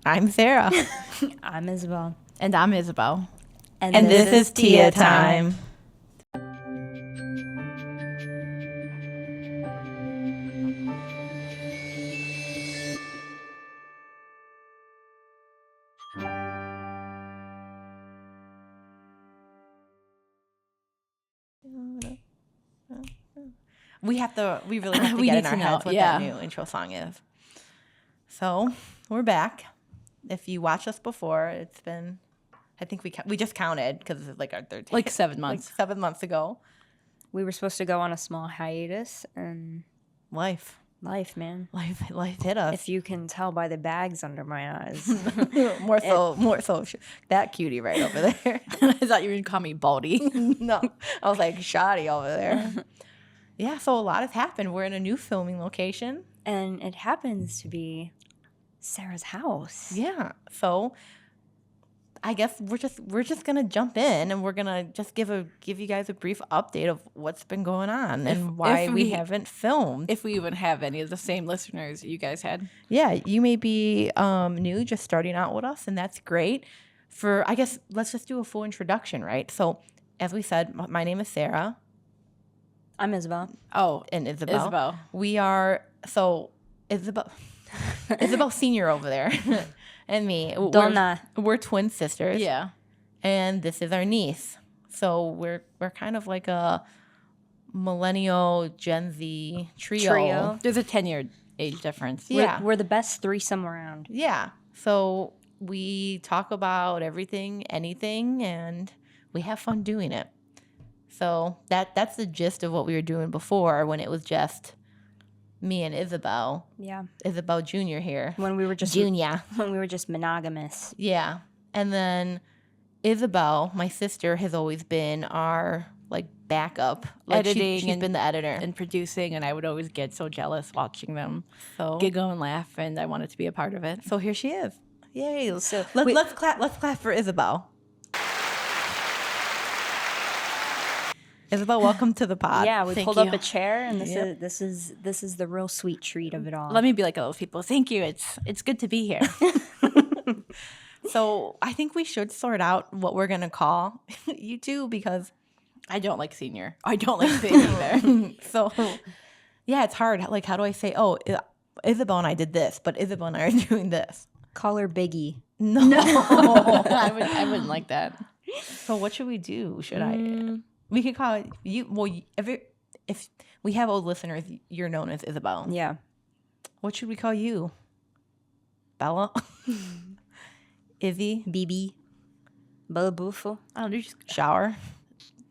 I'm Sara. I'm Isabel. And I'm Isabel. And this is Tia Time. We really have to get in our heads what that new intro song is. So we're back. If you watched us before, it's been, I think we just counted because it's like our third, like 7 months. Like 7 months ago. We were supposed to go on a small hiatus, and Life, man. Life hit us. If you can tell by the bags under my eyes. more so. That cutie right over there. I thought you were going to call me Baldy. No, I was like shoddy over there. Yeah, so a lot has happened. We're in a new filming location. And it happens to be Sarah's house. Yeah, so I guess we're just gonna jump in and we're gonna just give you guys a brief update of what's been going on and why we haven't filmed. If we even have any of the same listeners you guys had. Yeah, you may be new, just starting out with us, and that's great. I guess let's just do a full introduction, right? So as we said, my name is Sara. I'm Isabel. Oh, and Isabel. We are Isabel Senior over there. And me. We're twin sisters. Yeah. And this is our niece. So we're kind of like a millennial Gen Z trio. There's a 10-year age difference. Yeah. We're the best threesome around. Yeah. So we talk about everything, anything, and we have fun doing it. So that's the gist of what we were doing before when it was just me and Isabel. Yeah. Isabel Jr. here. When we were just Junior. When we were just monogamous. Yeah. And then my sister, has always been our like backup. Like editing. She's been the editor. And producing, and I would always get so jealous watching them giggle and laugh, and I wanted to be a part of it. So here she is. Yay. So let's clap for Isabel. Isabel, welcome to the pod. Yeah, we pulled up a chair, and this is the real sweet treat of it all. Let me be like those people. Thank you. It's good to be here. So I think we should sort out what we're gonna call you two, because I don't like senior. I don't like big either. So yeah, it's hard. Like, how do I say? Oh, Isabel and I did this, but Isabel and I are doing this. Call her Biggie. No. I wouldn't like that. So what should we do? We could call it you. Well, if we have old listeners, you're known as Isabel. Yeah. What should we call you? Bella? Izzy? BB? Bella Buffo? Oh, you just Shower?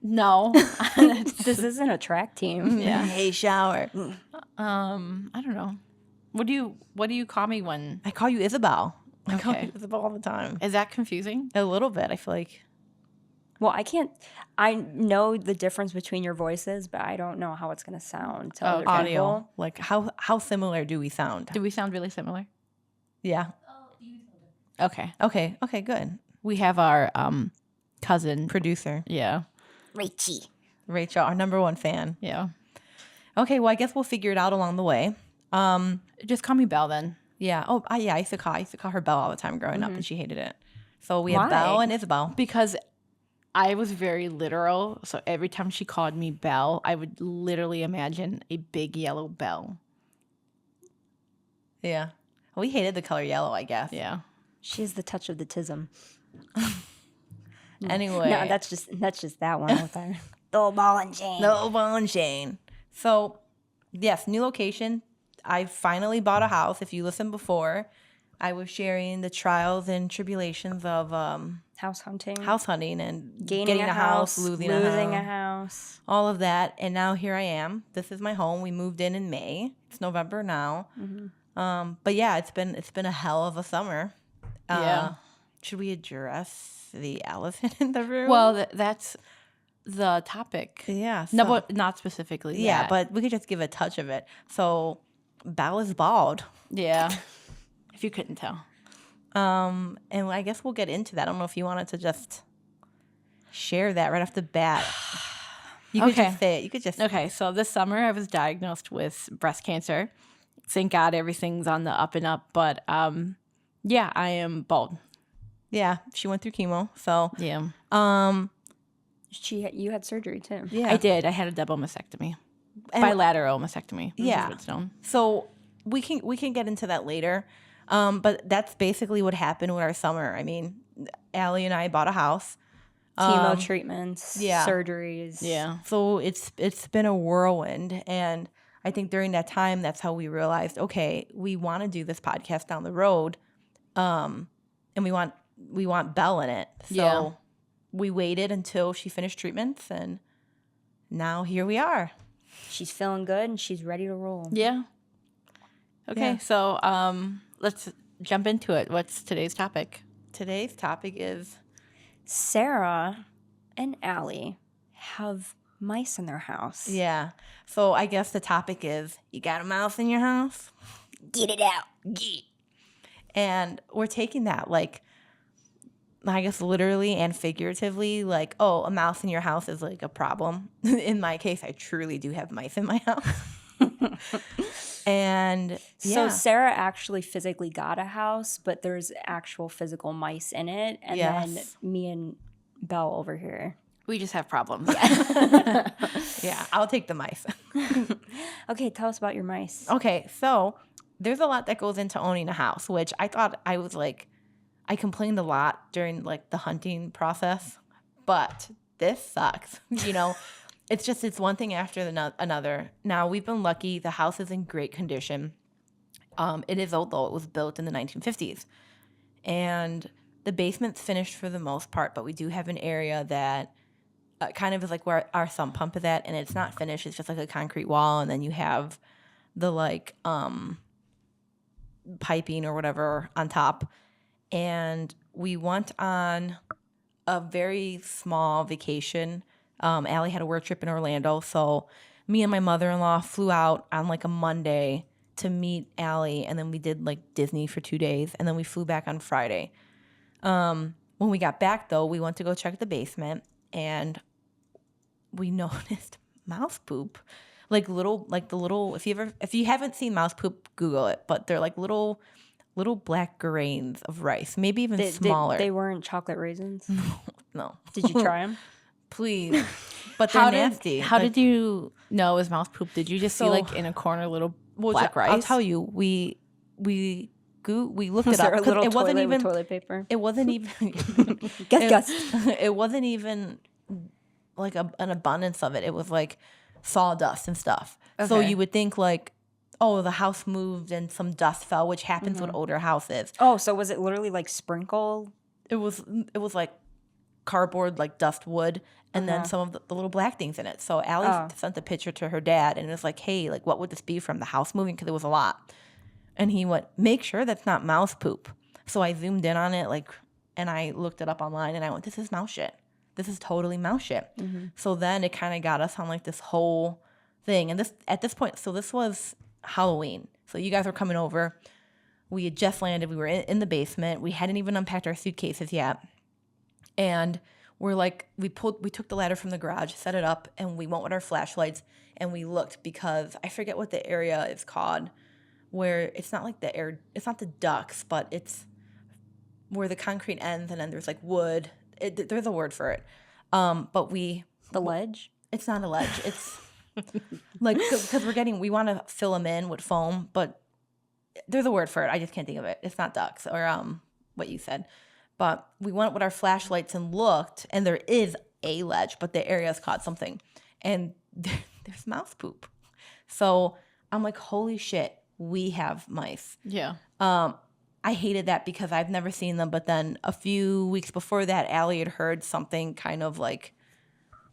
No. This isn't a track team. Yeah. Hey, Shower. I don't know. What do you call me when I call you Isabel. I Okay. call you Isabel all the time. Is that confusing? A little bit. I feel like. Well, I know the difference between your voices, but I don't know how it's going to sound to other Audio. people. Like, how similar do we sound? Do we sound really similar? Yeah. Okay. Okay, good. We have our cousin. Producer. Yeah. Rachel, our number one fan. Yeah. Okay, well, I guess we'll figure it out along the way. Just call me Belle then. Yeah. Oh, yeah, I used to call her Belle all the time growing up, and she hated it. So we have Why? Belle and Isabel. Because I was very literal, so every time she called me Belle, I would literally imagine a big yellow bell. Yeah. We hated the color yellow, I guess. Yeah. She has the touch of the tism. Anyway. No, that's just that one with her. The ball and chain. No ball and chain. So, yes, new location. I finally bought a house. If you listened before, I was sharing the trials and tribulations of House hunting. and Gaining getting a house, losing a a house. all of that. And now here I am. This is my home. We moved in May. It's November now. Mm-hmm. But yeah, it's been a hell of a summer. Yeah. Should we address the elephant in the room? Well, that's the topic. Yeah. No, so- but not specifically. yeah, that. but we could just give a touch of it. So, Belle is bald. Yeah. If you couldn't tell. And I guess we'll get into that. I don't know if you wanted to just share that right off the bat. You could just say it. You could just. Okay, so this summer I was diagnosed with breast cancer. Thank God everything's on the up and up, but Yeah, I am bald. Yeah, she went through chemo. So, Yeah. You had surgery too. yeah. I did. I had a double mastectomy. And- Bilateral mastectomy. Yeah. Is what it's known. So we can get into that later. But that's basically what happened with our summer. I mean, Allie and I bought a house. Chemo treatments, yeah. surgeries. Yeah. So it's been a whirlwind, and I think during that time, that's how we realized, okay, we want to do this podcast down the road, and we want Belle in it. So Yeah. we waited until she finished treatments, and now here we are. She's feeling good and she's ready to roll. Yeah. Okay, Yeah. so let's jump into it. What's today's topic? Today's topic is Sara and Allie have mice in their house. yeah. So I guess the topic is, you got a mouse in your house? Get it out. Get. And we're taking that like, I guess literally and figuratively, like, oh, a mouse in your house is like a problem. In my case, I truly do have mice in my house. And So yeah. Sara actually physically got a house, but there's actual physical mice in it. And then Yes. me and Belle over here. We just have problems. Yeah, I'll take the mice. Okay, tell us about your mice. Okay, so there's a lot that goes into owning a house, which I thought I was like, I complained a lot during like the hunting process, but this sucks. You know, it's one thing after another. Now, we've been lucky. The house is in great condition. It is old, though. It was built in the 1950s. And the basement's finished for the most part, but we do have an area that kind of is like where our sump pump is at, and it's not finished. It's just like a concrete wall, and then you have the like piping or whatever on top. And we went on a very small vacation. Allie had a work trip in Orlando, so me and my mother-in-law flew out on like a Monday to meet Allie, and then we did like Disney for 2 days, and then we flew back on Friday. When we got back, though, we went to go check the basement, and we noticed mouse poop, like the little. If you haven't seen mouse poop, Google it. But they're like little black grains of rice, maybe even smaller. They weren't chocolate raisins. No, Did you try them? please. But they're nasty. How Like, did you know it was mouse poop? Did you just see So- like in a corner little well, black rice? I'll tell you, we looked Was it up. there a 'cause little it wasn't toilet even. with toilet paper? It wasn't even. Guess. It wasn't even like an abundance of it. It was like sawdust and stuff. So Okay. you would think like, oh, the house moved and some dust fell, which happens with older houses. Oh, so was it literally like sprinkle? It was like cardboard, like dust wood, and then some of the little black things in it. So Allie sent a picture to her dad, and it was like, hey, like what would this be from the house moving? Because it was a lot. And he went, make sure that's not mouse poop. So I zoomed in on it, like, and I looked it up online, and I went, this is mouse shit. This is totally mouse shit. So then it kind of got us on like this whole thing. And at this point, so this was Halloween. So you guys were coming over. We had just landed. We were in the basement. We hadn't even unpacked our suitcases yet. And we're like, we took the ladder from the garage, set it up, and we went with our flashlights, and we looked because I forget what the area is called, where it's not like it's not the ducts, but it's where the concrete ends, and then there's like wood. There's a word for it. But The ledge? it's not a ledge. It's like, because we want to fill them in with foam, but there's a word for it. I just can't think of it. It's not ducks or what you said. But we went with our flashlights and looked, and there is a ledge, but the area's caught something. And there's mouse poop. So I'm like, holy shit, we have mice. Yeah. I hated that because I've never seen them. But then a few weeks before that, Allie had heard something kind of like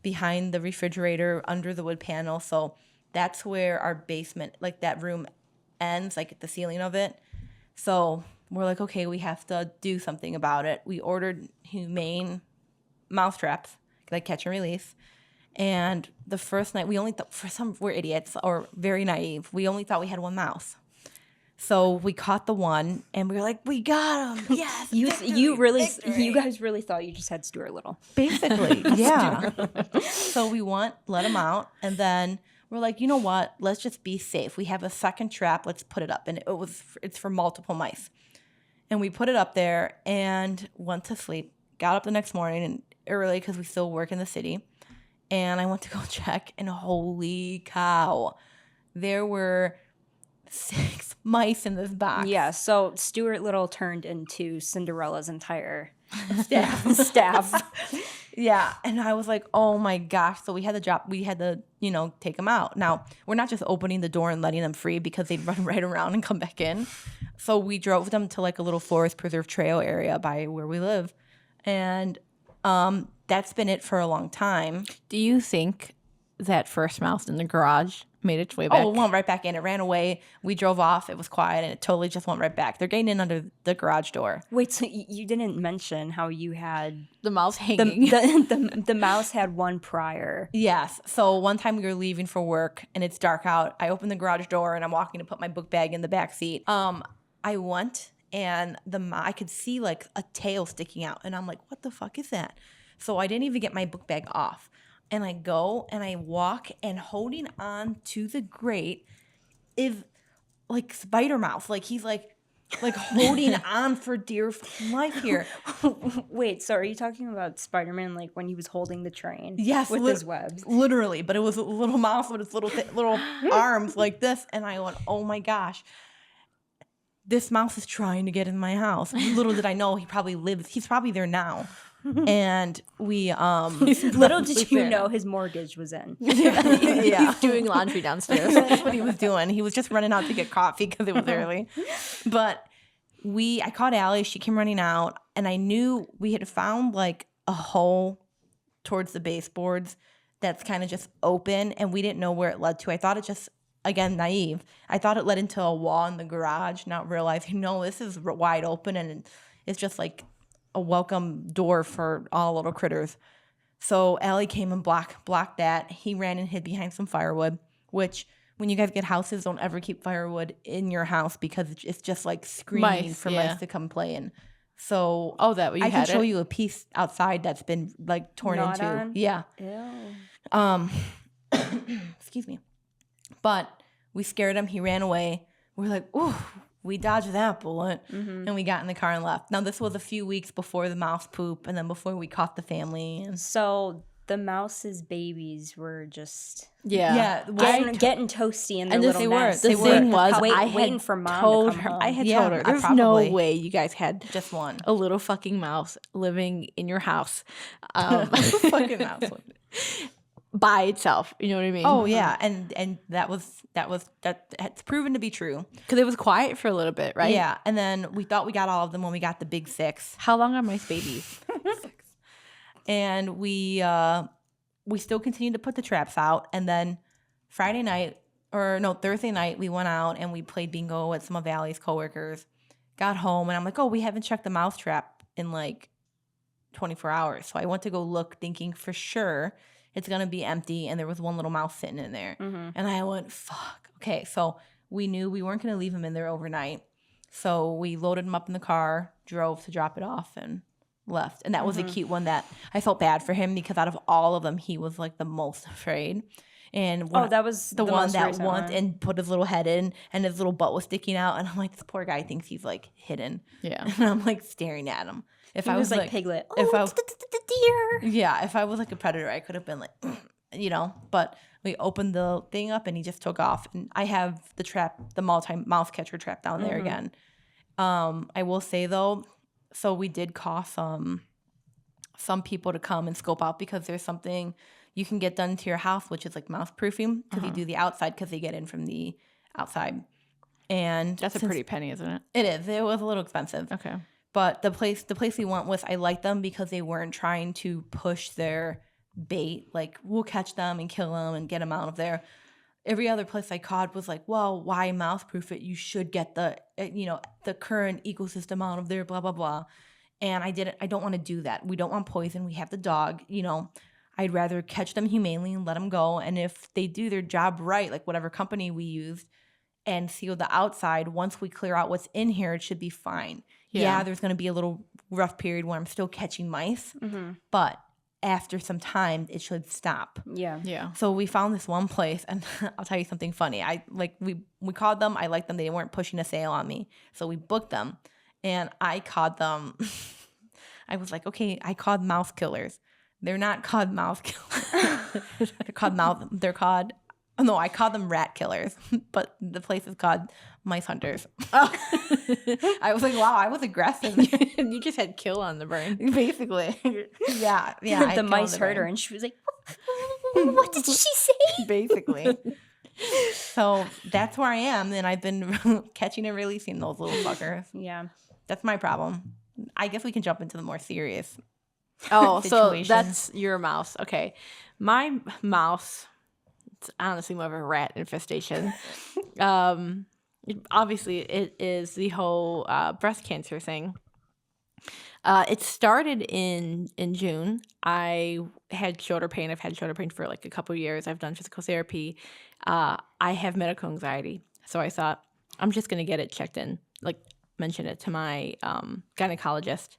behind the refrigerator under the wood panel. So that's where our basement, like that room ends, like at the ceiling of it. So we're like, okay, we have to do something about it. We ordered humane mouse traps, like catch and release. And the first night, we only thought, we're idiots or very naive. We only thought we had one mouse. So we caught the one, and we were like, we got him. Yes. You victory. guys really thought you just had Stuart Little. Basically, yeah. So we let him out, and then we're like, you know what? Let's just be safe. We have a second trap. Let's put it up, and it's for multiple mice. And we put it up there and went to sleep. Got up the next morning and early because we still work in the city. And I went to go check, and holy cow, there were 6 mice in this box. Yeah, so Stuart Little turned into Cinderella's entire Staff. staff. Yeah, and I was like, oh my gosh. So we had to, take them out. Now, we're not just opening the door and letting them free because they'd run right around and come back in. So we drove them to like a little forest preserve trail area by where we live. And that's been it for a long time. Do you think that first mouse in the garage made its way back? Oh, it went right back in. It ran away. We drove off. It was quiet, and it totally just went right back. They're getting in under the garage door. Wait, so you didn't mention how you had The mouse hanging. the mouse had one prior. Yes. So one time we were leaving for work, and it's dark out. I opened the garage door, and I'm walking to put my book bag in the back seat. I went, and I could see like a tail sticking out, and I'm like, what the fuck is that? So I didn't even get my book bag off. And I go and I walk, and holding on to the grate is like Spider Mouse. Like he's like holding on for dear life here. Wait, so are you talking about Spider-Man like when he was holding the train? Yes, with his webs. literally. But it was a little mouse with its little arms like this, and I went, oh my gosh. This mouse is trying to get in my house. Little did I know he's probably there now. And we Little did you know his mortgage was in. yeah. He's doing laundry downstairs. That's what he was doing. He was just running out to get coffee because it was early. But I called Allie. She came running out, and I knew we had found like a hole towards the baseboards that's kind of just open, and we didn't know where it led to. I thought it just, again, naive. I thought it led into a wall in the garage, not realizing, no, this is wide open, and it's just like a welcome door for all little critters. So Allie came and blocked that. He ran and hid behind some firewood, which when you guys get houses, don't ever keep firewood in your house because it's just like screaming for mice to come play in. So that you I had can show it? you a piece outside that's been like torn Gnawed into. on? Yeah. Ew. Excuse me. But we scared him. He ran away. We're like, ooh, we dodged that bullet. And we got in the car and left. Now, this was a few weeks before the mouse poop and then before we caught the family. And So the mouse's babies were just yeah. getting toasty in their And little they nest. The thing was, Waiting I had for mom told to come her. home. I had Yeah, told her, I there's no probably- way you guys had just one. a little fucking mouse living in your house Fucking mouse. by itself. You know what I mean? Oh, yeah. And that's proven to be true. Because it was quiet for a little bit, right? Yeah. And then we thought we got all of them when we got the big 6. How long are mice babies? And we still continued to put the traps out. And then Thursday night, we went out and we played bingo with some of Allie's coworkers. Got home and I'm like, oh, we haven't checked the mouse trap in like 24 hours. So I went to go look thinking for sure it's going to be empty. And there was one little mouse sitting in there. And I went, fuck. Okay. So we knew we weren't going to leave him in there overnight. So we loaded him up in the car, drove to drop it off, and left. And that was a cute one that I felt bad for him because out of all of them, he was like the most afraid. And that was the one most that recent went one. and put his little head in and his little butt was sticking out. And I'm like, this poor guy thinks he's like hidden. Yeah. And I'm like staring at him. If He I was was like Piglet. if I- it's the deer. yeah, if I was like a predator, I could have been like, but we opened the thing up and he just took off. And I have the mouse catcher trap down there again. I will say though, so we did call some people to come and scope out because there's something you can get done to your house, which is like mouse proofing because you do the outside because they get in from the outside. And That's a pretty penny, isn't it? it is. It was a little expensive. Okay. But the place we went with, I liked them because they weren't trying to push their bait. Like, we'll catch them and kill them and get them out of there. Every other place I caught was like, well, why mouse proof it? You should get the current ecosystem out of there, blah, blah, blah. And I don't want to do that. We don't want poison. We have the dog, I'd rather catch them humanely and let them go. And if they do their job right, like whatever company we used, and seal the outside, once we clear out what's in here, it should be fine. Yeah, there's going to be a little rough period where I'm still catching mice, but after some time, it should stop. Yeah. Yeah. So we found this one place, and I'll tell you something funny. We called them. I liked them. They weren't pushing a sale on me, so we booked them. and I called them. I was like, okay, I called mouse killers. They're not called mouse killers. They're called. Oh, no, I called them rat killers, but the place is called mice hunters. Oh. I was like, wow, I was aggressive. You just had kill on the brain. Basically. Yeah. I had the kill mice on the heard her brain. and she was like, what did she say? Basically. So that's where I am, and I've been catching and releasing those little fuckers. Yeah. That's my problem. I guess we can jump into the more serious. Oh, so situation. that's your mouse. Okay. My mouse, it's honestly more of a rat infestation. Obviously, it is the whole breast cancer thing. It started in June. I had shoulder pain. I've had shoulder pain for like a couple of years. I've done physical therapy. I have medical anxiety. So I thought, I'm just going to get it checked in. Like, mention it to my gynecologist.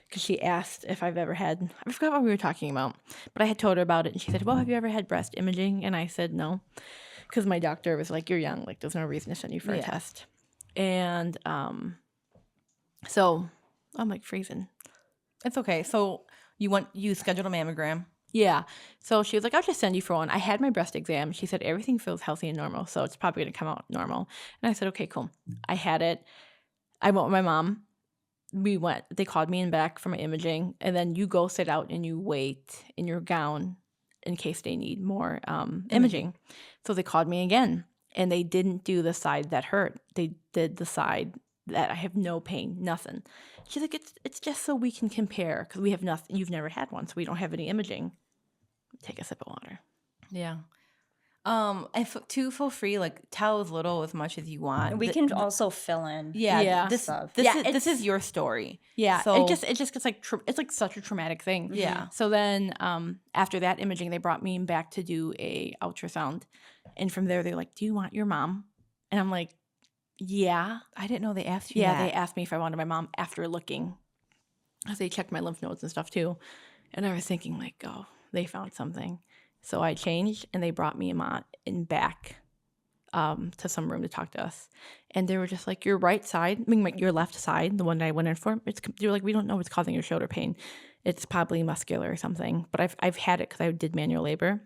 Because she asked if I've ever had, I forgot what we were talking about, but I had told her about it, and she said, well, have you ever had breast imaging? And I said, no, because my doctor was like, you're young, like, there's no reason to send you for a test. And so I'm like freezing. It's okay. So you scheduled a mammogram. Yeah. So she was like, I'll just send you for one. I had my breast exam. She said, everything feels healthy and normal, so it's probably going to come out normal. And I said, okay, cool. I had it. I went with my mom. They called me in back for my imaging, and then you go sit out and you wait in your gown in case they need more imaging. So they called me again, and they didn't do the side that hurt. They did the side that I have no pain, nothing. She's like, it's just so we can compare, because we have nothing. You've never had one, so we don't have any imaging. Take a sip of water. Yeah. And feel free, like, tell as little as much as you want. We can also fill in. Yeah. This stuff. this is your story. Yeah, So it just gets like it's like such a traumatic thing. Yeah. So then after that imaging, they brought me back to do a ultrasound, and from there they're like, "Do you want your mom?" And I'm like, "Yeah." I didn't know they asked you Yeah, that. they asked me if I wanted my mom after looking, because they checked my lymph nodes and stuff too, and I was thinking like, "Oh, they found something." So I changed, and they brought me in back to some room to talk to us. And they were just like, your right side, I mean, like your left side, the one that I went in for, you're like, we don't know what's causing your shoulder pain. It's probably muscular or something. But I've had it because I did manual labor.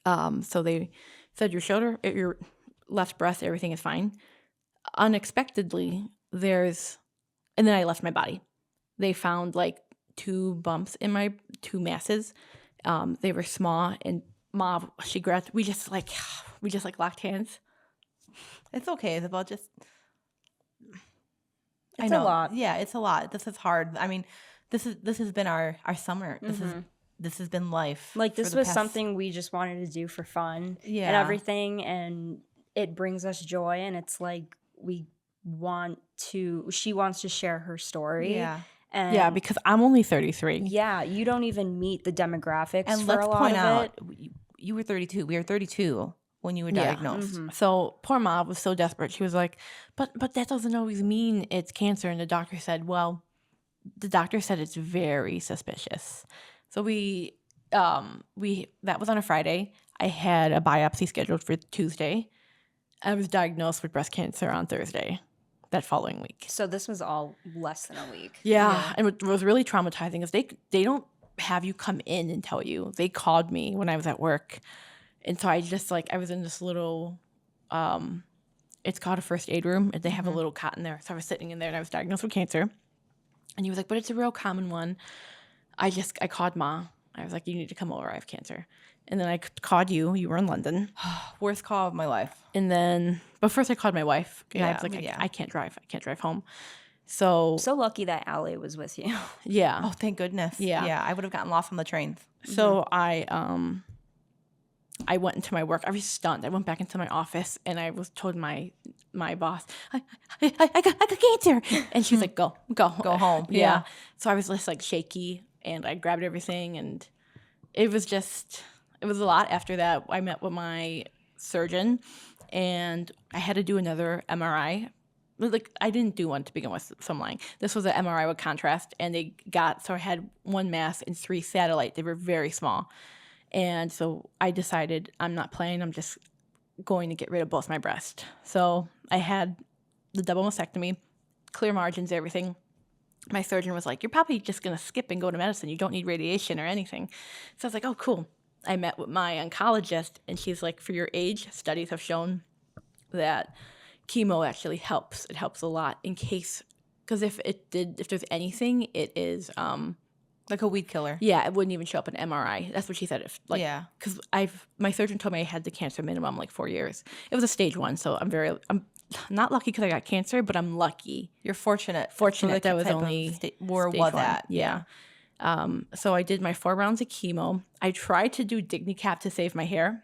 So they said your left breast, everything is fine. Unexpectedly, and then I left my body. They found like 2 bumps in my 2 masses. They were small, and Mom, she grabbed. We just locked hands. It's okay, Isabel. Just It's a lot. Yeah, it's a lot. This is hard. I mean, this has been our summer. This has been life. Like, for this the was past- something we just wanted to do for fun and Yeah. everything, and it brings us joy, and it's like she wants to share her story. Yeah. And Yeah, because I'm only 33. yeah, you don't even meet the demographics And for let's a lot point of out, it. you were 32. We were 32 when you were Yeah. diagnosed. So poor mom was so desperate. She was like, but that doesn't always mean it's cancer. And the doctor said, well, it's very suspicious. So that was on a Friday. I had a biopsy scheduled for Tuesday. I was diagnosed with breast cancer on Thursday, that following week. So this was all less than a week. Yeah. And what was really traumatizing is they don't have you come in and tell you. They called me when I was at work. And so I just I was in this little, it's called a first aid room, and they have a little cot in there. So I was sitting in there, and I was diagnosed with cancer. And he was like, but it's a real common one. I called Ma. I was like, you need to come over. I have cancer. And then I called you. You were in London. Worst call of my life. And then, but first I called my wife. And I Yeah, was like, yeah. I can't drive. I can't drive home. So, So lucky that Allie was with you. yeah. Oh, thank goodness. Yeah. Yeah, I would have gotten lost on the trains. So I went into my work. I was stunned. I went back into my office, and I was told my boss, I got cancer. And she's like, go home. Yeah. Yeah. So I was just shaky, and I grabbed everything, and it was a lot. After that, I met with my surgeon, and I had to do another MRI. I didn't do one to begin with, so I'm lying. This was an MRI with contrast, and so I had 1 mass and 3 satellite. They were very small. And so I decided I'm not playing. I'm just going to get rid of both my breasts. So I had the double mastectomy, clear margins, everything. My surgeon was like, you're probably just going to skip and go to medicine. You don't need radiation or anything. So I was like, oh, cool. I met with my oncologist, and she's like, for your age, studies have shown that chemo actually helps. It helps a lot in case, because if there's anything, it is, Like a weed killer. yeah, it wouldn't even show up in MRI. That's what she said. Yeah. Because my surgeon told me I had the cancer minimum like 4 years. It was a stage 1, so I'm not lucky because I got cancer, but I'm lucky. You're fortunate. Fortunate that was type of only where stage was 1. that? Yeah. So I did my 4 rounds of chemo. I tried to do DigniCap to save my hair.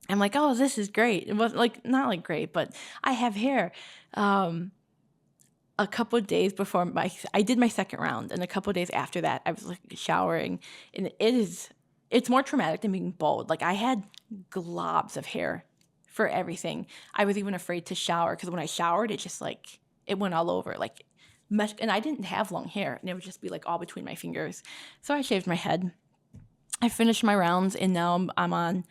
I'm like, oh, this is great. It wasn't like, not like great, but I have hair. A couple of days before I did my 2nd round, and a couple of days after that, I was like showering, and it's more traumatic than being bald. Like, I had globs of hair for everything. I was even afraid to shower because when I showered, it just like, it went all over, like, and I didn't have long hair, and it would just be like all between my fingers. So I shaved my head. I finished my rounds, and now I'm on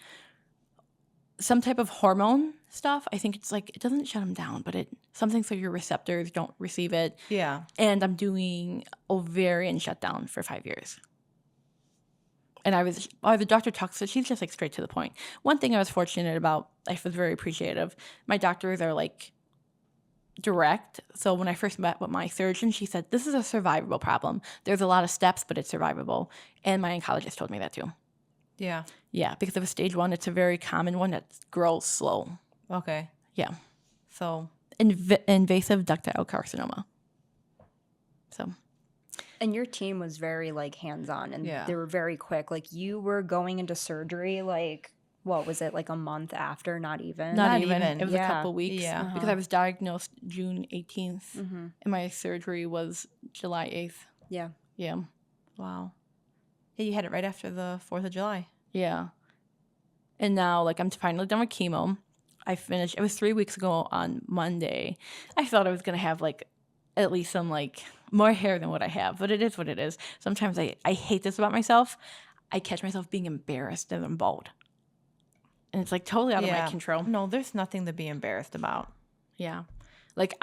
some type of hormone stuff. I think it's like, it doesn't shut them down, but something so your receptors don't receive it. Yeah. And I'm doing ovarian shutdown for 5 years. And the doctor talks, so she's just like straight to the point. One thing I was fortunate about, I was very appreciative. My doctors are like direct. So when I first met with my surgeon, she said, this is a survivable problem. There's a lot of steps, but it's survivable. And my oncologist told me that too. Yeah. Yeah, because of a stage 1, it's a very common one that grows slow. Okay. Yeah. So Invasive ductile carcinoma. So. And your team was very like hands-on, and Yeah. they were very quick. Like, you were going into surgery like, what was it, like a month after? Not even. Not even. even. It was Yeah. a couple weeks. Yeah. Because I was diagnosed June 18th, Mm-hmm. and my surgery was July 8th. Yeah. Yeah. wow. Yeah, you had it right after the 4th of July. Yeah. And now, like, I'm finally done with chemo. It was 3 weeks ago on Monday. I thought I was going to have, like, at least some, like, more hair than what I have. But it is what it is. Sometimes I hate this about myself. I catch myself being embarrassed that I'm bald. And it's, like, totally out of my control. No, there's nothing to be embarrassed about. Yeah. Like,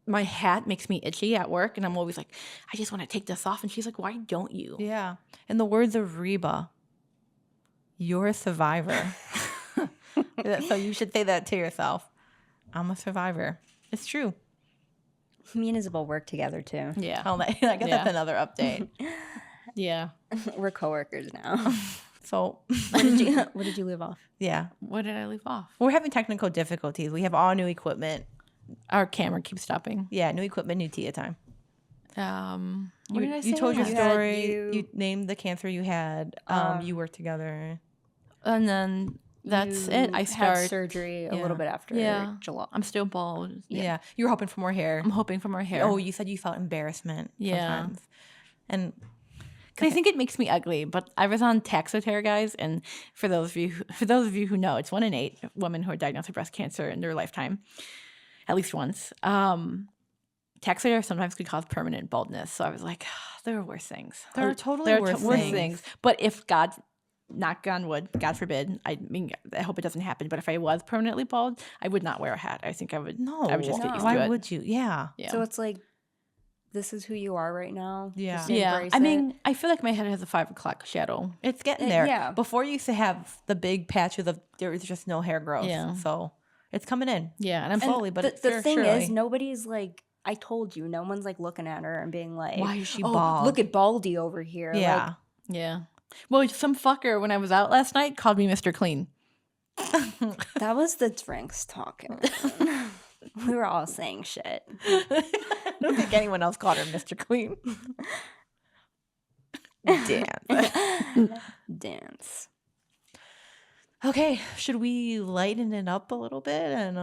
my hat makes me itchy at work, and I'm always like, I just want to take this off. And she's like, why don't you? Yeah. In the words of Reba, you're a survivor. So you should say that to yourself. I'm a survivor. It's true. Me and Isabel work together too. Yeah. I guess Yeah. that's another update. Yeah. We're coworkers now. So, What did you leave off? yeah. What did I leave off? We're having technical difficulties. We have all new equipment. Our camera keeps stopping. Yeah, new equipment, new Tia time. What did I say? You told your You had story. you- You named the cancer you had. You worked together. And then that's You it. I had start. surgery a Yeah. little bit after Yeah. July. I'm still bald. Yeah. You were hoping for more hair. I'm hoping for more hair. Oh, you said you felt embarrassment. Yeah. Sometimes. And Because I think it makes me ugly. But I was on Taxotere, guys, and for those of you who know, it's 1 in 8 women who are diagnosed with breast cancer in their lifetime, at least once. Taxotere sometimes could cause permanent baldness. So I was like, there are worse things. There are totally worse things. But if God, knock on wood, God forbid, I mean, I hope it doesn't happen. But if I was permanently bald, I would not wear a hat. I think I would. no. I would just get used to Why it. would you? Yeah. Yeah. So it's like, this is who you are right now. Yeah. Just Yeah, embrace I it. mean, I feel like my head has a 5 o'clock shadow. It's getting there. yeah. Before you used to have the big patches of there was just no hair growth. Yeah. So it's coming in. Yeah, and I'm And slowly, but the sure- thing surely. is, nobody's like, I told you, no one's like looking at her and being like, Why is she "Oh, bald?" Look at Baldy over here. Like, Yeah. yeah. Well, some fucker when I was out last night called me Mr. Clean. that was the drinks talking. We were all saying shit. I don't think anyone else called her Mr. Queen. Damn. Dance. Okay, should we lighten it up a little bit and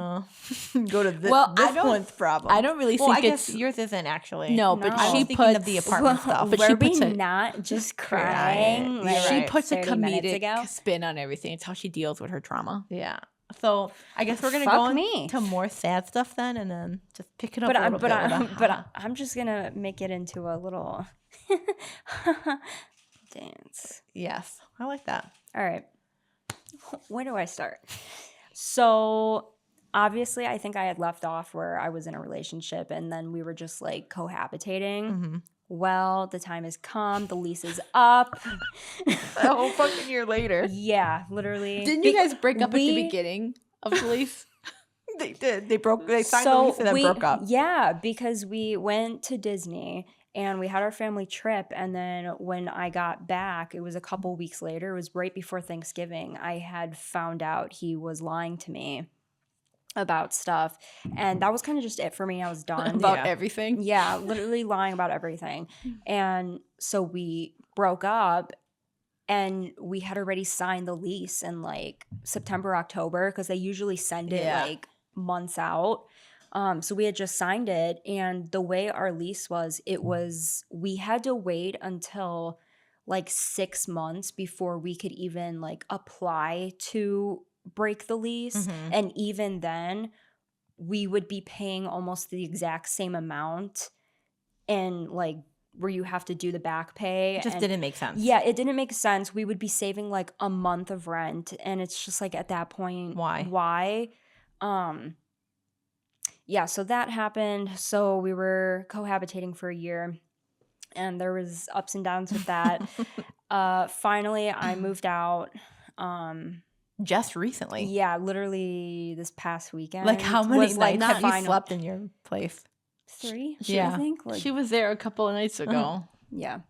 go to this, Well, I this don't- one's problem? I don't really Well, think I guess it's yours isn't actually. no, but No. I was she thinking puts of the apartment stuff. but Were she we puts a- not just Right. crying? You're like, she right. puts a 30 minutes comedic ago? spin on everything. It's how she deals with her trauma. Yeah. So I guess we're gonna Fuck go me. into more sad stuff then, and then just pick it up But a I'm, little but bit. I'm, with a but ha-ha. I'm just gonna make it into a little dance. Yes, I like that. All right. Where do I start? So obviously, I think I had left off where I was in a relationship and then we were just like cohabitating. Mm-hmm. Well, the time has come. The lease is up. A whole fucking year later. Yeah, literally. Didn't you guys break up at the we- beginning of the lease? They did. They signed the lease and then broke up. Yeah, because we went to Disney and we had our family trip. And then when I got back, it was a couple weeks later. It was right before Thanksgiving. I had found out he was lying to me about stuff. And that was kind of just it for me. I was done. About everything? Yeah, literally lying about everything. And so we broke up and we had already signed the lease in like September, October, because they usually send it Yeah. like months out. So we had just signed it. And the way our lease was, we had to wait until like 6 months before we could even like apply to break the lease. Mhm. And even then, we would be paying almost the exact same amount and like where you have to do the back pay. It just and- didn't make sense. Yeah, it didn't make sense. We would be saving like a month of rent. And it's just like at that point, Why? Yeah, so that happened. So we were cohabitating for a year and there was ups and downs with that. Finally, I moved out. Just recently. Yeah, literally this past weekend. Like how many was, nights have you final- slept in your place? 3, Yeah. I think. Like, She was there a couple of nights ago. yeah.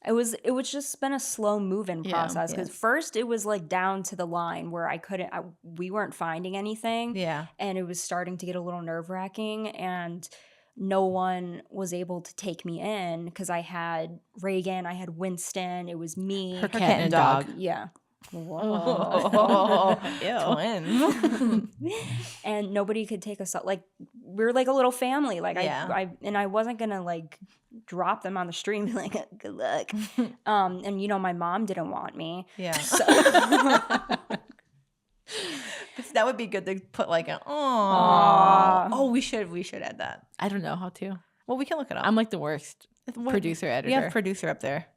It was just been a slow move-in Yeah, process because yeah. first it was like down to the line where we weren't finding anything. Yeah. And it was starting to get a little nerve-wracking and no one was able to take me in because I had Reagan, I had Winston, it was me. Her cat and dog. Yeah. Oh, twins. And nobody could take us out. Like we were like a little family. Like Yeah. I wasn't gonna like drop them on the street and be like, good luck. And you know, my mom didn't want me. Yeah. So That would be good to put like a Aw. oh, we should add that. I don't know how to. Well, we can look it up. I'm like the worst What- producer We editor. have producer up there.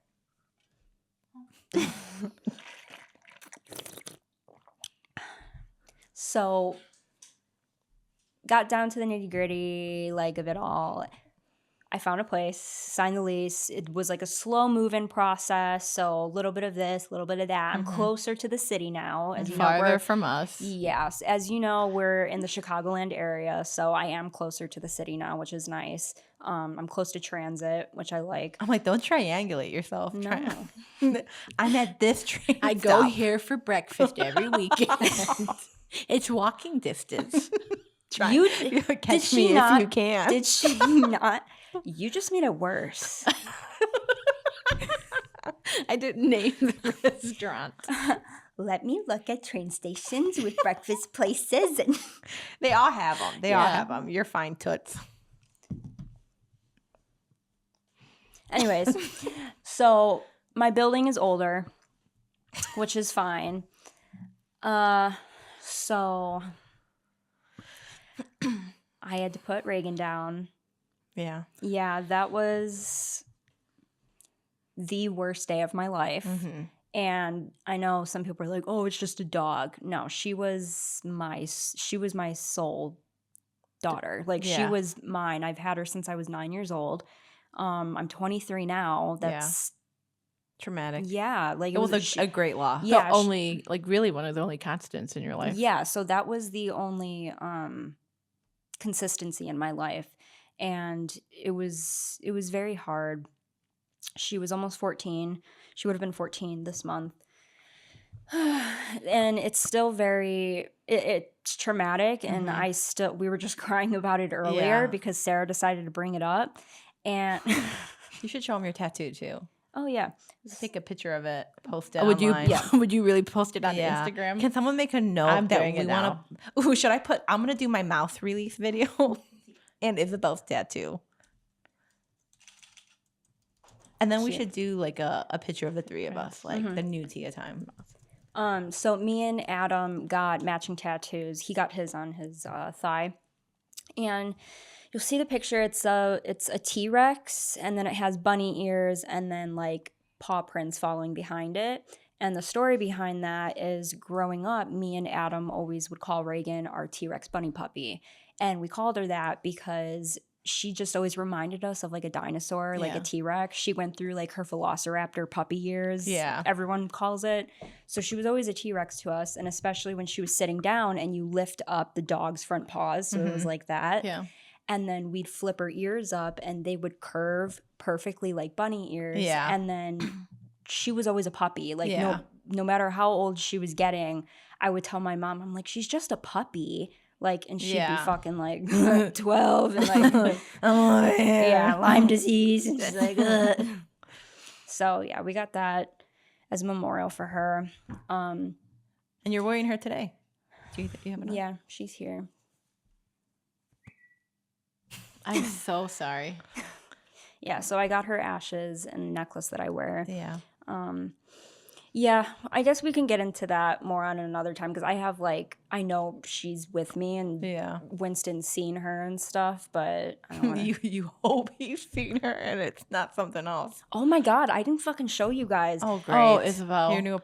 So got down to the nitty-gritty like of it all. I found a place, signed the lease. It was like a slow move-in process. So a little bit of this, a little bit of that. I'm closer to the city now. As you know, Farther from us. yes. As you know, we're in the Chicagoland area. So I am closer to the city now, which is nice. I'm close to transit, which I like. I'm like, don't triangulate yourself. No. I'm at this train. I go stop. here for breakfast every weekend. It's walking distance. Try. You- catch she me not- if you can. Did she not? You just made it worse. I didn't name the restaurant. Let me look at train stations with breakfast places. And They all have them. They all Yeah. have them. You're fine, toots. anyways, so my building is older, which is fine. So I had to put Reagan down. Yeah. Yeah, that was the worst day of my life. Mm-hmm. And I know some people are like, "Oh, it's just a dog." No, she was my sole daughter. Like she Yeah. was mine. I've had her since I was 9 years old. I'm 23 now. That's Traumatic. yeah. Like It was she- a great loss. yeah, The only, like, really one of the only constants in your life. yeah. So that was the only consistency in my life, and it was very hard. She was almost 14. She would have been 14 this month. And it's still it's traumatic. And Mhm. we were just crying about it earlier Yeah. because Sarah decided to bring it up. And You should show them your tattoo too. oh, yeah. Take a picture of it, post it Would you? online. Would you really post it on Yeah. Instagram? Can someone make a note I'm that doing we it want to? Ooh, should I put? I'm gonna do my mouth release video and Isabel's tattoo, and then we Cute. should do like a picture of the three of us, like Mhm. the new Tia time. So me and Adam got matching tattoos. He got his on his thigh, and you'll see the picture. It's a T-Rex, and then it has bunny ears, and then like paw prints following behind it. And the story behind that is growing up, me and Adam always would call Reagan our T-Rex bunny puppy. And we called her that because she just always reminded us of like a dinosaur, like a Yeah. T-Rex. She went through like her velociraptor puppy years, Yeah. everyone calls it. So she was always a T-Rex to us, and especially when she was sitting down and you lift up the dog's front paws, so it was like that. Yeah. And then we'd flip her ears up and they would curve perfectly like bunny ears. Yeah. And then she was always a puppy. Like Yeah. no matter how old she was getting, I would tell my mom, I'm like, she's just a puppy. Like, and she'd be fucking like 12 and like, oh, yeah, Lyme disease. And she's like, ugh. So yeah, we got that as a memorial for her. And you're wearing her today. Do you have it on? Yeah, she's here. I'm so sorry. Yeah, so I got her ashes and a necklace that I wear. Yeah. Yeah, I guess we can get into that more on another time because I have I know she's with me and Yeah. Winston's seen her and stuff, but I don't wanna... You hope he's seen her and it's not something else. Oh my God, I didn't fucking show you guys. Oh, great. Oh, Isabel. Your new,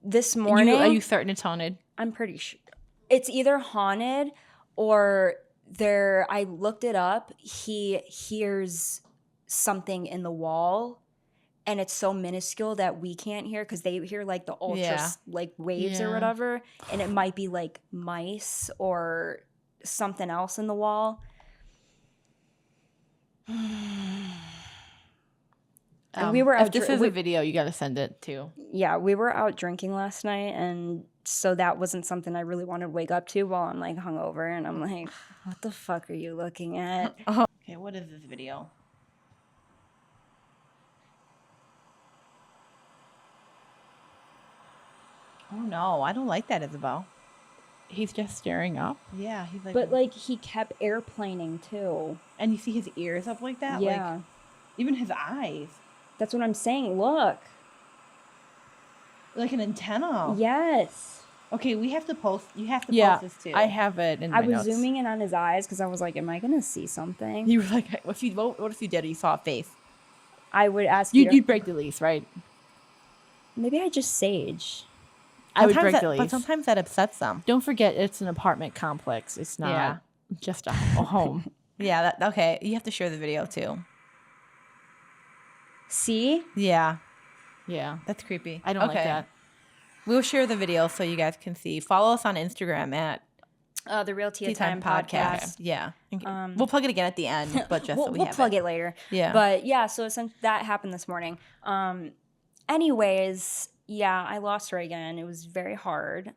This morning, are you certain it's haunted? I'm pretty sure. It's either haunted or I looked it up, he hears something in the wall. And it's so minuscule that we can't hear because they hear like the ultra waves or Yeah. whatever. And it might be like mice or something else in the wall. And we were If out this is a video, you got to send it too. yeah, we were out drinking last night, and so that wasn't something I really wanted to wake up to while I'm like hungover, and I'm like, what the fuck are you looking at? Okay, what is this video? Oh no, I don't like that, Isabel. He's just staring up. Yeah, he's like, But like he kept airplaning too. and you see his ears up like that. Yeah, Like, even his eyes, that's what I'm saying. Look. like an antenna. Yes. Okay, we have to post. You have to Yeah, post this too. I have it in my I was notes. zooming in on his eyes because I was like, am I going to see something? You were like, what if you did? You saw a face. I would ask you. You'd break the lease, right? Maybe I just sage. I would Sometimes break that- the lease. But sometimes that upsets them. Don't forget, it's an apartment complex. It's not Yeah. just a home. Yeah. Okay. You have to share the video too. See? Yeah, Yeah. that's creepy. I don't like Okay. that. We'll share the video so you guys can see. Follow us on Instagram at The Real Tea Tea Time podcast. Yeah. We'll plug it again at the end, but just so we we'll have plug it. it later. Yeah. But yeah, so that happened this morning. Anyways, yeah, I lost her again. It was very hard.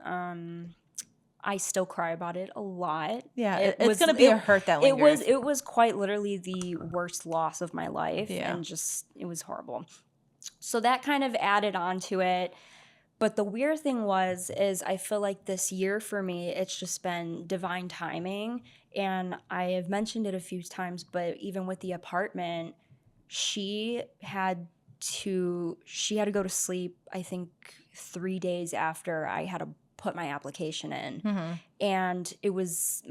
I still cry about it a lot. Yeah, It it's was- gonna be a hurt that lingers. It was quite literally the worst loss of my life. Yeah. And just it was horrible. So that kind of added on to it. But the weird thing is I feel like this year for me, it's just been divine timing. And I have mentioned it a few times, but even with the apartment, she had to go to sleep, I think 3 days after I had to put my application in. Mhm. And it was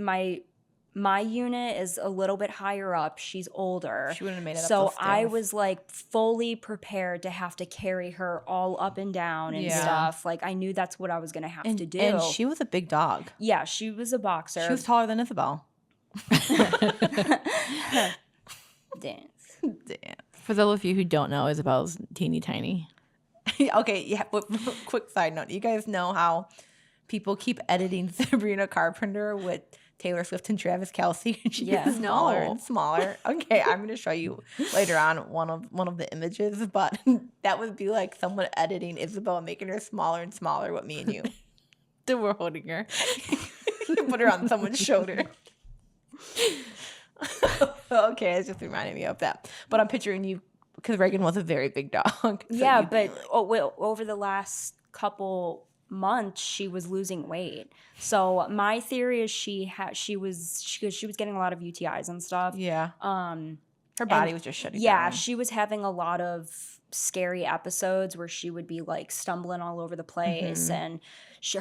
my unit is a little bit higher up. She's older. She wouldn't have made it up So those I stairs. was like fully prepared to have to carry her all up and down and Yeah. stuff. Like I knew that's what I was going to have to do. And she was a big dog. Yeah, she was a boxer. She was taller than Isabel. Dance. Damn. For those of you who don't know, Isabel's teeny tiny. Okay, yeah. But quick side note: you guys know how people keep editing Sabrina Carpenter with Taylor Swift and Travis Kelce, and she gets Yeah. smaller No. and smaller. Okay, I'm gonna show you later on one of the images, but that would be like someone editing Isabel and making her smaller and smaller with me and you. Then we're holding her. Put her on someone's shoulder. Okay, it's just reminding me of that. But I'm picturing you because Reagan was a very big dog. So Yeah, you'd be but like- over the last couple months, she was losing weight. So my theory is she was getting a lot of UTIs and stuff. yeah, Um, her body was just shutting yeah, down. she was having a lot of scary episodes where she would be like stumbling all over the place, Mhm. and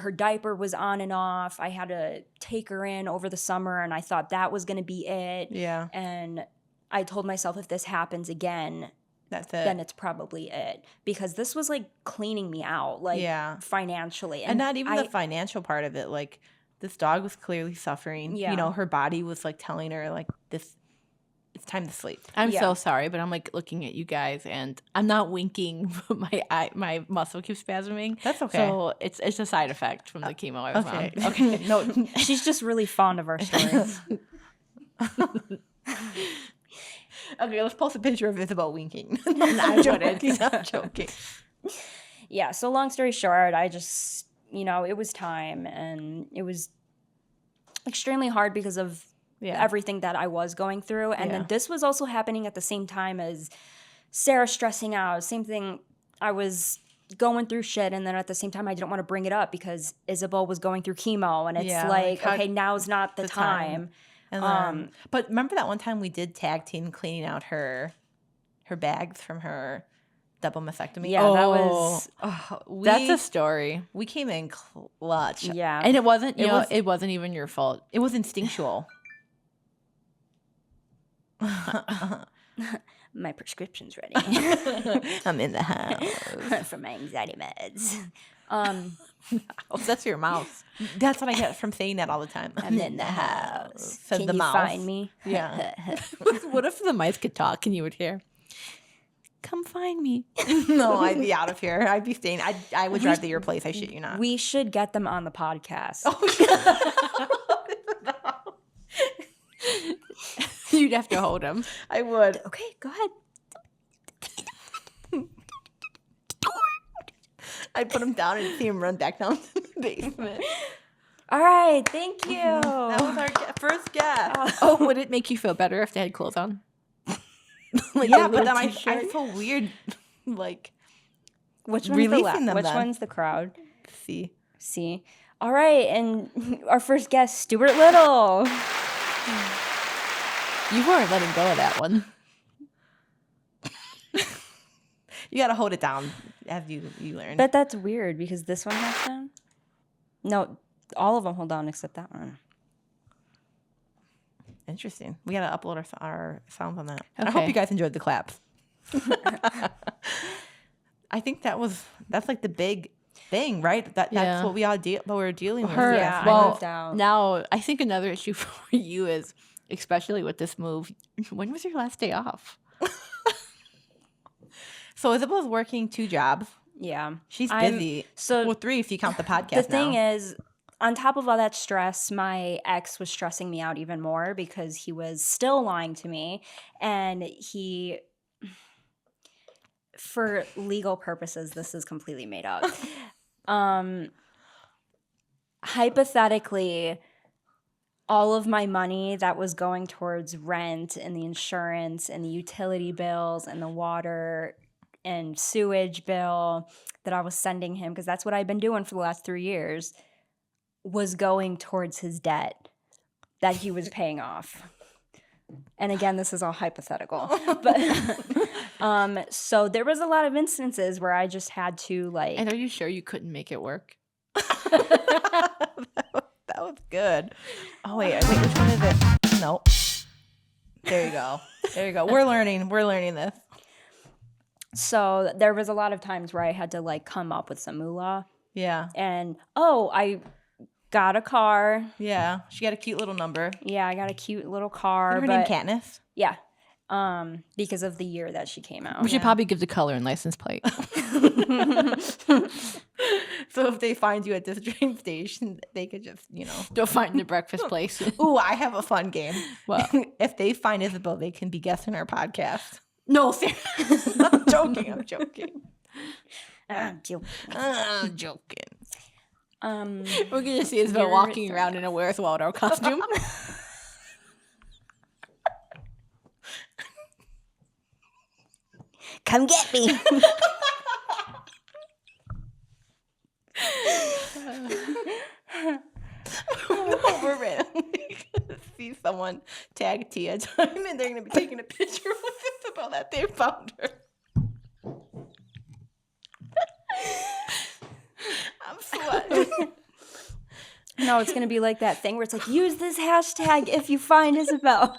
her diaper was on and off. I had to take her in over the summer, and I thought that was going to be it. Yeah. And I told myself, if this happens again, That's it. then it's probably it. Because this was like cleaning me out, like financially. And not even the financial part of it. Like this dog was clearly suffering. Yeah. You know, her body was like telling her like this, it's time to sleep. I'm so sorry, but I'm like looking at you guys and I'm not winking, but my muscle keeps spasming. That's okay. So it's a side effect from the chemo I was on. Okay. No. She's just really fond of our stories. Okay, let's post a picture of Isabel winking. I'm joking. I'm joking. Yeah, so long story short, I just, it was time, and it was extremely hard because of everything that I was going through. And then this was also happening at the same time as Sara stressing out. Same thing, I was going through shit, and then at the same time I didn't want to bring it up because Isabel was going through chemo, and it's okay, now's not the time. And then, but remember that one time we did tag team cleaning out her bags from her double mastectomy? Yeah, that was that's a story. We came in clutch. Yeah. And it wasn't it wasn't even your fault. It was instinctual. My prescription's ready. I'm in the house. For my anxiety meds. Oh, that's your mouse. That's what I get from saying that all the time. I'm in the house. Said Can the you mouse. find me? Yeah. What if the mice could talk and you would hear? Come find me. No, I'd be out of here. I'd be staying. I would drive to your place. I shit you not. We should get them on the podcast. You'd have to hold him. I would. Okay, go ahead. I'd put him down and see him run back down to the basement. All right, thank you. That was our first guest. Oh, would it make you feel better if they had clothes on? Like yeah, but then I feel weird. Like which one's releasing them. Which then. one's the crowd? See. All right, and our first guest, Stuart Little. You weren't letting go of that one. You gotta hold it down as you learn. But that's weird because this one has down. No, all of them hold down except that one. Interesting. We gotta upload our sounds on that. Okay. I hope you guys enjoyed the claps. I think that's like the big thing, right? That's what we all we're dealing with. Yeah, well, I moved out. Now I think another issue for you is, especially with this move, when was your last day off? So Isabel's working 2 jobs. Yeah, She's busy. Well, 3 if you count the podcast. The thing is, on top of all that stress, my ex was stressing me out even more because he was still lying to me, and he, for legal purposes, this is completely made up. Hypothetically, all of my money that was going towards rent and the insurance and the utility bills and the water and sewage bill that I was sending him, because that's what I've been doing for the last 3 years, was going towards his debt that he was paying off. And again, this is all hypothetical. But so there was a lot of instances where I just had to And are you sure you couldn't make it work? That was good. Oh wait, which one is it? Nope. There you go. We're learning this. So there was a lot of times where I had to come up with some moolah. Yeah. And I got a car. Yeah. She got a cute little number. Yeah, I got a cute little car. Her name Katniss? Yeah. Because of the year that she came out. We should probably give the color and license plate. So if they find you at this train station, they could just, Go find the breakfast place. Ooh, I have a fun game. Well, if they find Isabel, they can be guests in our podcast. no, seriously. I'm joking. I'm joking. I'm joking. We're gonna see Isabel walking around in a Where's Waldo costume. Come get me. We're randomly gonna see someone tag Tia time, and they're gonna be taking a picture with Isabel that they found her. I'm sweating. No, it's going to be like that thing where it's use this hashtag if you find Isabel.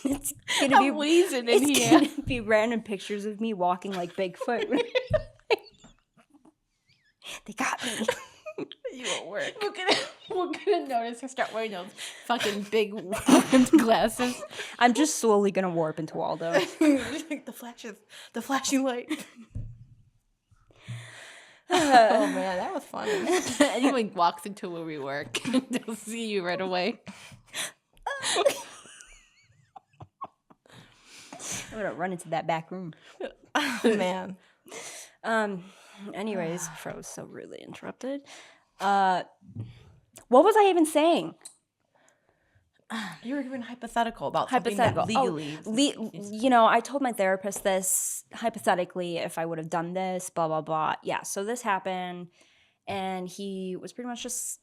It's gonna I'm wheezing in it's here. gonna be random pictures of me walking like Bigfoot. They got me. You at work. We're gonna notice her start wearing those fucking big round glasses. I'm just slowly gonna warp into Waldo. The flashing light. Oh man, that was fun. Anyone walks into where we work, they'll see you right away. I'm gonna run into that back room. Oh man. Anyways, froze so rudely interrupted. What was I even saying? You were giving hypothetical about Hypothetical. something that legally. I told my therapist this hypothetically if I would have done this, blah, blah, blah. Yeah, so this happened, and he was pretty much just,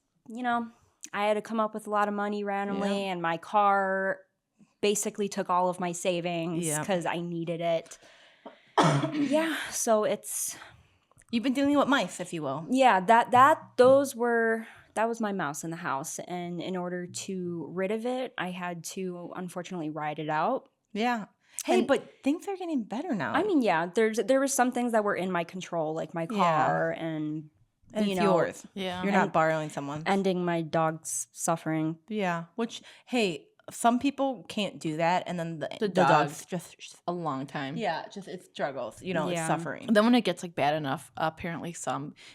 I had to come up with a lot of money randomly, and my car basically took all of my savings because I needed it. Yeah, so it's... You've been dealing with mice, if you will. Yeah, that was my mouse in the house, and in order to rid of it, I had to unfortunately ride it out. Yeah. Hey, but things are getting better now. I mean, yeah, there was some things that were in my control, like my car and it's yours. Yeah. You're not borrowing someone's. ending my dog's suffering. Yeah. Which, hey, some people can't do that, and then the dog's dog's just a long time. yeah, just it struggles. It's Yeah. suffering. Then when it gets like bad enough, apparently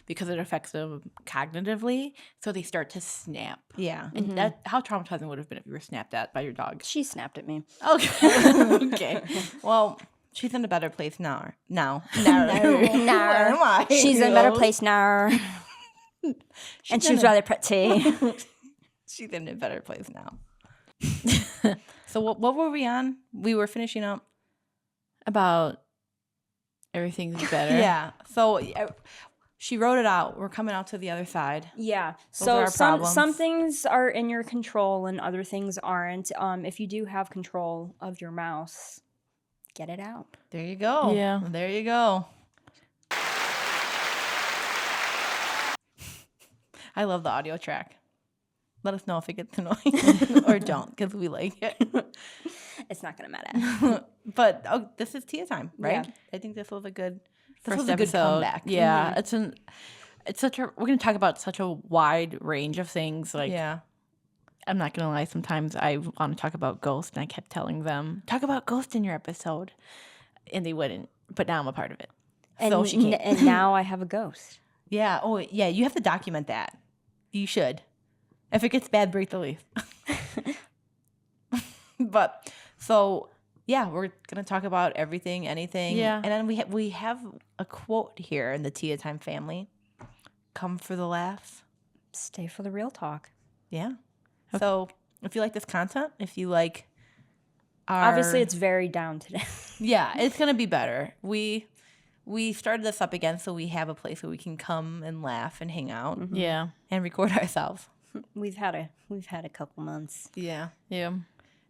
because it affects them cognitively, so they start to snap. Yeah. And that how traumatizing would it have been if you were snapped at by your dog? She snapped at me. Okay. Okay. Well, she's in a better place now. No. She's in a better place now. And she's rather pretty. She's in a better place now. So what were we on? We were finishing up About everything's better. Yeah. So she wrote it out. We're coming out to the other side. Yeah. are So our some problems. things are in your control and other things aren't. If you do have control of your mouse, get it out. There you go. Yeah. There you go. I love the audio track. Let us know if it gets annoying or don't, because we like it. It's not gonna matter. But this is Tia time, right? Yeah. I think this was a good First episode. comeback. Yeah. It's such a we're gonna talk about such a wide range of things. Like Yeah. I'm not gonna lie, sometimes I want to talk about ghosts, and I kept telling them, talk about ghosts in your episode. And they wouldn't. But now I'm a part of it. And, So she can't. and now I have a ghost. Yeah. Oh, yeah. You have to document that. You should. If it gets bad, break the leaf. But so yeah, we're gonna talk about everything, anything. Yeah. And then we have a quote here in the Tia Time family. Come for the laughs. Stay for the real talk. Yeah. So if you like this content, if you like our Obviously, it's very down today. yeah, it's gonna be better. We started this up again, so we have a place where we can come and laugh and hang out Yeah. and record ourselves. We've had a couple months. Yeah. Yeah.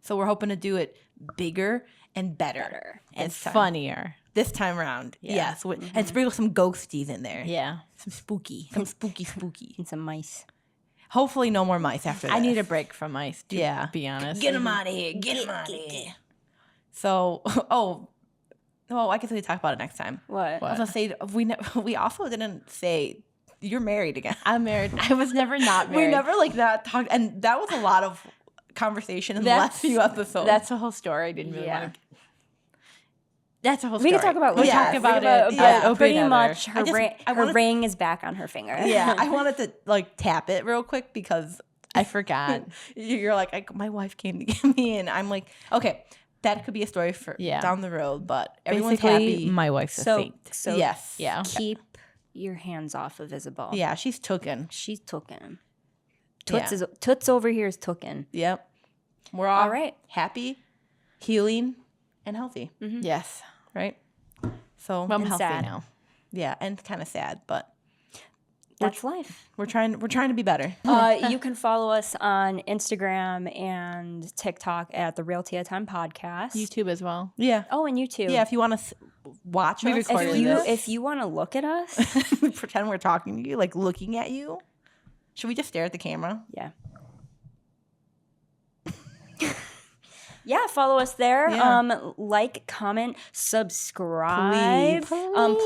So we're hoping to do it bigger and better. And this time. funnier. This time around. Yes. And sprinkle some ghosties in there. Yeah. Some spooky. Some spooky. And some mice. Hopefully no more mice after this. I need a break from mice, to Yeah. be honest. Get them out of here. Get them out of here. So, I guess we can talk about it next time. What? I was gonna say we also didn't say you're married again. I'm married. I was never not married. We never not talked, and that was a lot of conversation in the last few episodes. That's the whole story. I didn't really want to. That's a whole We story. can talk about We'll later. talk about it. Yeah. It'll be Pretty another. much, her I wanted- ring is back on her finger. yeah. I wanted to tap it real quick because I forgot. you're like my wife came to get me, and I'm like, okay, that could be a story for down the road, but everyone's Basically, happy. my wife's a saint. So Yes. Yeah. keep your hands off of Isabel. Yeah, she's tooken. She's tooken. Yeah. Toots over here is tooken. Yep. We're all right. happy, healing, and healthy, Yes. right? So Well, I'm healthy sad. now. yeah, and kind of sad, but That's life. we're trying to be better. You can follow us on Instagram and TikTok at the Real Tia Time Podcast. YouTube as well. Yeah. Oh, and YouTube. Yeah, if you want to watch We us, recorded do this. If you want to look at us, pretend we're talking to you, like looking at you. Should we just stare at the camera? yeah. Yeah, follow us there. Yeah. Like, comment, subscribe.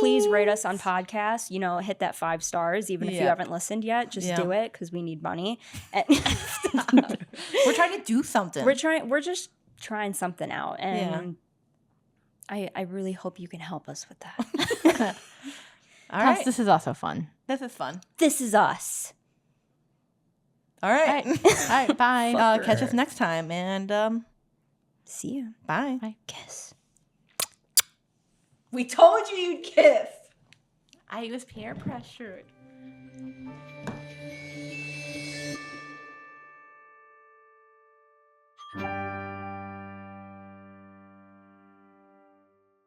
Please rate us on podcasts. You know, hit that 5 stars, even if you haven't listened yet. Just do it because we need money. We're trying to do something. We're just trying something out, and I really hope you can help us with that. All right. Plus, this is also fun. This is fun. This is us. All right. All right, bye. Catch us next time, and See you. bye. Bye. Kiss. We told you you'd kiss. I was peer pressured.